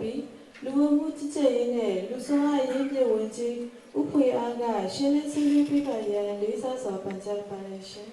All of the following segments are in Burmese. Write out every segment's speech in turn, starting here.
ပြီးလူဝင်မှုကြီးကြပ်ရေးနဲ့လူဆောင်အရေးပြဝင်ကြီးဥဖွေအားကရှင်းလင်းဆွေးနွေးပြပါရန်လေးစားစွာပန်ကြားပါရရှင်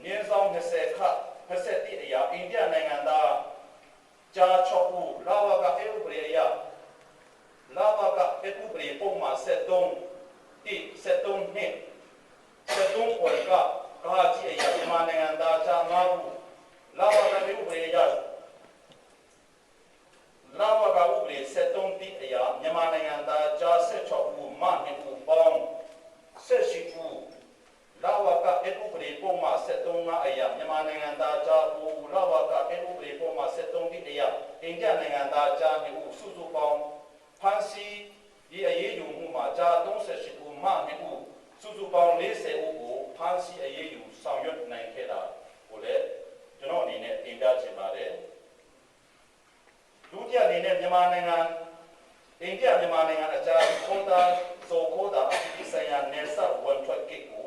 年ဆောင်20ခတ်21အရာအိန္ဒိယနိုင်ငံသား အိန္ဒိယနိုင်ငံသားကြားနှစ်ဦးစုစုပေါင်းဖမ်းဆီးဒီအရေးယူမှုမှာကြား38ဦးမှနှစ်ဦးစုစုပေါင်း40ဦးကိုဖမ်းဆီးအရေးယူဆောင်ရွက်နိုင်ခဲ့တာကိုလည်းကျွန်တော်အနေနဲ့တင်ပြချင်ပါတယ်ဒုတိယအနေနဲ့မြန်မာနိုင်ငံအိန္ဒိယမြန်မာနိုင်ငံအကြားခေါ်တာဆိုခေါ်တာအပြည်ဆိုင်ရာနယ်စပ်ဝန်ထွက်ကိတ်ကို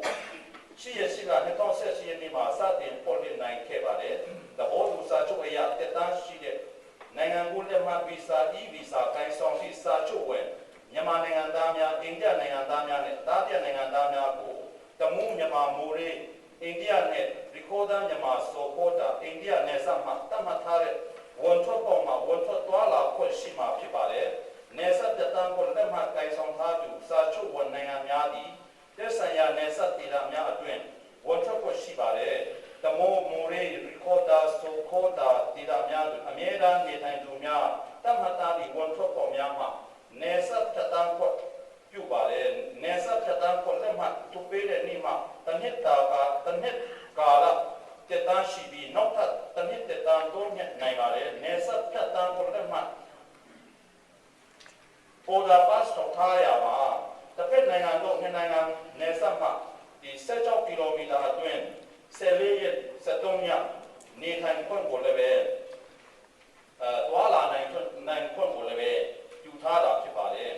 ရှိရရှိက2018ရက်နေ့မှာစတင်ပေါ်လည်နိုင်ခဲ့ပါတယ်။သဘောတူစာချုပ်အရတက်တန်းရှိတဲ့နိုင်ငံကိုလက်မှတ်ဗီဇာ e-visa ကိုင်ဆောင်သည့်စာချုပ်ဝင်မြန်မာနိုင်ငံသားများအိန္ဒိယနိုင်ငံသားများနဲ့တားပြနိုင်ငံသားများကိုတမူးမြန်မာမိုးရေးအိန္ဒိယနဲ့ရီကောဒါမြန်မာဆိုခေါ်တာအိန္ဒိယနယ်စပ်မှာတတ်မှတ်ထားတဲ့ဝန်ထွက်ပေါ်မှာဝန်ထွက်သွားလာခွင့်ရှိမှာဖြစ်ပါတယ်။နယ်စပ်တက်တန်းကိုလက်မှတ်ကိုင်ဆောင်ထားသူစာချုပ်ဝင်နိုင်ငံများသည်သက်ဆိုင်ရာနယ်စပ်ဒေသများအတွင်းဝန်ထွက်ခွင့်ရှိပါတယ်။တမူးမိုးရေးရီကောဒါဆိုခေါ်တာဒေသများတွင်အမြဲတမ်းနေထိုင်သူများတတ်မှတ်ထားသည့်ဝန်ထွက်ပေါ်များမှာနယ်စပ်တက်တန်းခွင့်ပြုပါတယ်။နယ်စပ်တက်တန်းခွင့်လက်မှတ်ထုတ်ပေးတဲ့နေ့မှာတနှစ်ကာလတက်တန်းရှိပြီးနောက်ထပ်တနှစ်တက်တန်းတိုးမြင့်နိုင်ပါတယ်။နယ်စပ်တက်တန်းခွင့်လက်မှတ်Order pass ထုတ်ထားရပါတစ်ဖက်နိုင်ငံတို့နိုင်ငံနယ်စပ်မှာဒီ16ကီလိုမီတာအတွင်း14ရက်73ရက်နေထိုင်ခွင့်ကိုလည်းပဲသွာလာနိုင်ခွင့်ကိုလည်းပဲယူထားတာဖြစ်ပါတယ်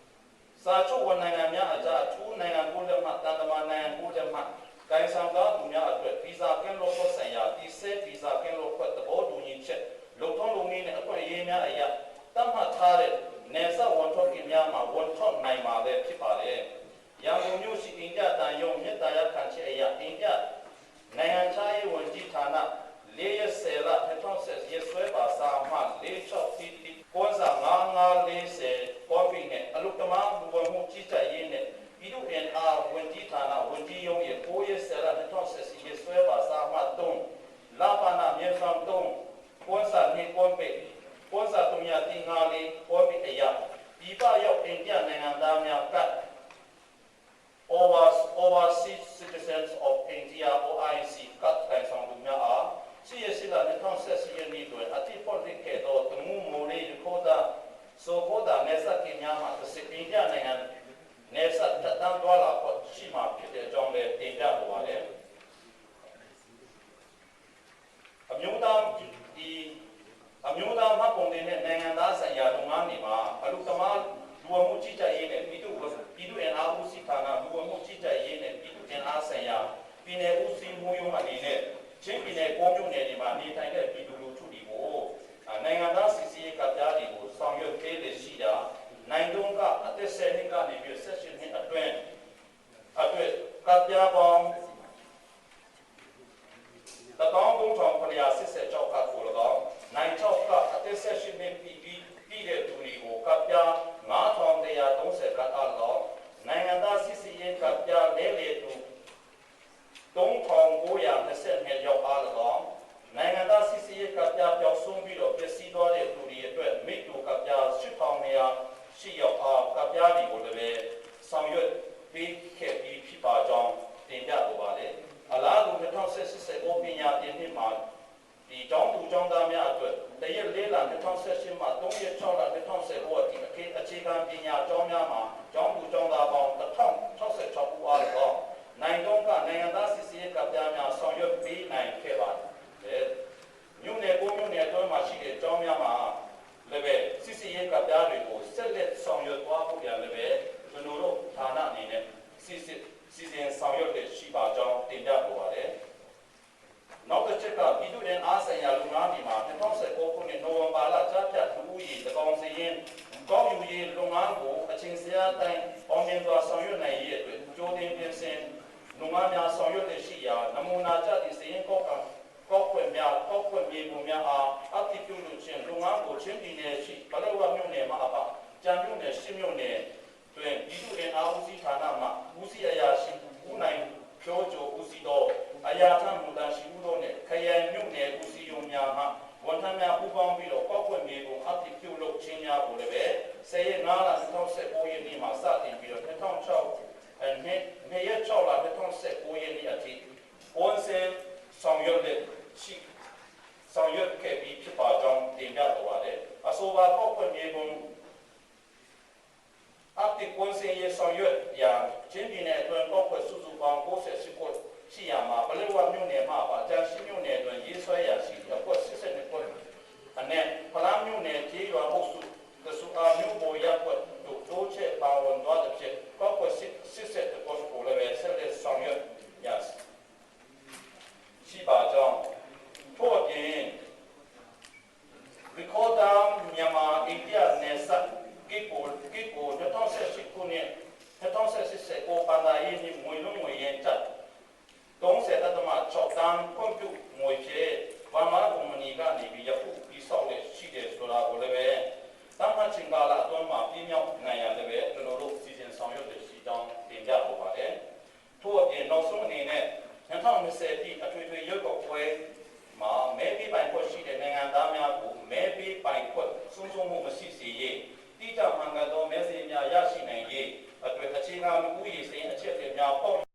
။စာချုပ်ဝန်နိုင်ငံများအကြားထူးနိုင်ငံကိုလက်မှတ်တန်တမာနိုင်ငံကိုလက်မှတ်ကိုင်ဆောင်သောသူများအတွက်ဗီဇာကင်းလို့ဖို့ဆိုင်ရာဒီဆဲဗီဇာကင်းလို့ဖို့သဘောတူညီချက်လုံထုံးလုံနည်းနဲ့အခွင့်အရေးများအရာတတ်မှတ်ထားတဲ့နယ်စပ်ဝန်ထုတ်ကိများမှာဝန်ထုတ်နိုင်မှာပဲဖြစ်ပါတယ်။ရန်ကုန်မြို့ရှိအိန္ဒိယတန်ယုံမြစ်တာရခံချက်အရာအိန္ဒိယနိုင်ငံခြားရေးဝန်ကြီးဌာန4ရက်10လ2010ရက်စွဲပါစာမှ46တီတီကွန်စာ5540ပေါ်ပြီးနဲ့အလုတမဘူဝမှုကြီးကြပ်ရေးနဲ့ပြည်သူ့ NR ဝန်ကြီးဌာနဝန်ကြီးရုံးရဲ့4ရက်10လ2010ရက်စွဲပါစာမှ3လာပါနာမြေဆောင်3ကွန်စာ2ကွန်ပေကွန်စာ3ရတင်ငါလေးပေါ်ပြီးအရာဒီပရောက်အိန္ဒိယနိုင်ငံသားများကoverseas citizens of India OIC ကတ်တိုင်ဆောင်သူများအားရှိရရှိလာ2010ရက်နေ့တွင်အတိပေါ်လိခဲ့သောတမှုမိုလေးခေါ်တာဆိုခေါ်တာနယ်စပ်ကိများမှာစစ်အိန္ဒိယနိုင်ငံနယ်စပ်တတန်းသွားလာဖို့ရှိမှာဖြစ်တဲ့အကြောင်းလည်းတင်ပြလိုပါတယ်အမျိုးသားမှတ်ပုံတင်တဲ့နိုင်ငံသားဆိုင်ရာလုပ်ငန်းတွေမှာအလူသမားလူဝမှုကြီးကြပ်ရေးနဲ့ပြည်သူ့ NR ဦးစီးဌာနလူဝမှုကြီးကြပ်ရေးနဲ့ပြည်သူ့ NR ဆိုင်ရာပြည်နယ်ဦးစီးမှုရုံးအနေနဲ့ချင်းပြည်နယ်ကိုမြို့နယ်တွေမှာနေထိုင်တဲ့ပြည်သူလူထုတွေကိုနိုင်ငံသားစစ်ဆေးရေးကပြားတွေကိုဆောင်ရွက်ပေးလေရှိတာနိုင်ငံကအသက်10နှစ်ကနေပြီး18နှစ်အတွင်းကပြားပေါင်း13986ကကို၎င်းနိုင်6ကအသက်18နှစ်ပြီးတဲ့သူတွေကိုကပြား9130ကအား၎င်းနိုင်ငံသားစစ်ဆေးရေးကပြားလဲလေသူ3922ရောက်အား၎င်းနိုင်ငံသားစစ်ဆေးရေးကပြားပြောင်းဆုံးပြီးတော့ပြည်စည်းသွားတဲ့သူတွေအတွက်မိတူကပြား8200ရှိရောက်အားကပြားတွေကိုလည်းဆောင်ရွက်ပေးခဲ့ပြီးဖြစ်ပါကြောင်းတင်ပြလိုပါတယ်အလားတူ2018ပညာသင်နှစ်မှာဒီကျောင်းသူကျောင်းသားများအတွက်တရက်4လ2018မှာ3ရက်6လ2019အထိအခြေခံပညာကျောင်းများမှာကျောင်းသူကျောင်းသားပေါင်း1066ဦးအားလုံးနိုင်ငံသားစစ်ဆေးရေးကပြားများဆောင်ရွက်ပေးနိုင်ခဲ့ပါတယ်။မြို့နယ်ကိုမြို့နယ်အတွင်းမှာရှိတဲ့ကျောင်းများမှာလည်းပဲစစ်ဆေးရေးကပြားတွေကိုဆက်လက်ဆောင်ရွက်သွားဖို့ရလည်းပဲကျွန်တော်တို့ဌာနအနေနဲ့စီစဉ်ဆောင်ရွက်တဲ့ရှိပါကြောင်းတင်ပြလိုပါတယ်။နောက်တစ်ချက်ကပြည်သူ့ NR ဆိုင်ရာလူငန်းတွေမှာ2019ခုနှစ်နိုဝင်ဘာလကြားဖြတ်လူဦးရေတကောင်စီရင်ကောက်ယူရေးလုပ်ငန်းကိုအချိန်စရာတိုင်းအောင်မြင်စွာဆောင်ရွက်နိုင်ရေးအတွက်ကြိုတင်ပြင်ဆင်လုပ်ငန်းများဆောင်ရွက်တဲ့ရှိရာနမူနာကျသည့်စည်ရင်ကောက်ွက်မြေပုံများအားအတိပြုလို့ချင်းလုပ်ငန်းကိုချင်းပြည်နယ်ရှိဘလဝမြို့နယ်မှာအပါကြံမြို့နယ်ရှင်းမြို့နယ်တွင်ပြည်သူ့ NR ဦးစီးဌာနမှဦးစီးအရာရှိဦးနိုင်ဖြိုးချိုဦးစီးသောအရာထမှုတန်ရှိဦးတို့နှင့်ခရိုင်မြို့နယ်ဦးစီးရုံးများမှဝန်ထမ်းများပူးပေါင်းပြီးတော့ကောက်ွက်မြေပုံအတိပြုလို့ချင်းများကိုလည်းပဲ10ရက်5လ2019ရက်နေ့မှာစတင်ပြီးတော့2006နေ့ရက်6လ2019ရက်နေ့အထိဝန်ဆင်ဆောင်ရွက်ခဲ့ပြီးဖြစ်ပါကြောင်းတင်ပြလိုပါတယ် စွာပေါက်ဖွင့်မြေပုံအပ်တိကွန်စင်ရဲ့ဆောင်ရွက်ရာချင်းပြည်နယ်အတွင်းပေါက်ဖွင့်စုစုပေါင်း68ခုရှိရမှာပလက်ဝမြို့နယ်မှာပါကြာရှိမြို့နယ်အတွင်းရေးဆွဲရာရှိကွက်82ခုအနက်ဖလားမြို့နယ်ကျေးရွာအုပ်စုကစုအားမြို့ပေါ်ရပ်ကွက်တို့တိုးချက်ပါဝင်သွားတဲ့ဖြစ်ပေါက်ဖွင့်82ခုကိုလည်းဆက်လက်ဆောင်ရွက်ရရှိပါကြောင်းထို့အပြင် Record down Myanmar India Nesa Kipo 2018ခုနှစ်2018ကိုပန်ဒါရေးနှင့်ငွေလုံးငွေရင်ချက်30.6တန်းကွန်ပျူငွေဖြင့်ဘာမာကုမ္ပဏီကနေပြီးယခုပြီးဆောက်ရရှိတယ်ဆိုတာကိုလည်းပဲတမန်ချင်းကာလာအတွင်းမှာပြင်းမြောက်နိုင်ရတယ်ပဲကျွန်တော်တို့စီစဉ်ဆောင်ရွက်တဲ့ရှိတောင်းတင်ပြပို့ပါတယ်ထို့အပြင်နောက်ဆုံးအနေနဲ့2020ပြည့်အထွေထွေရုပ်ောက်ပွဲမှာမဲပေးပိုင်ခွင့်ရှိတဲ့နိုင်ငံသားများကိုမဲပေးပိုင်ခွင့်ဆုံးရှုံးမှုမရှိစေရေးတိကျမှန်ကန်သောမဲစာရင်းများရရှိနိုင်ရေးအတွက်အခြေခံဥပဒေစည်းအချက်အလက်များပေါ့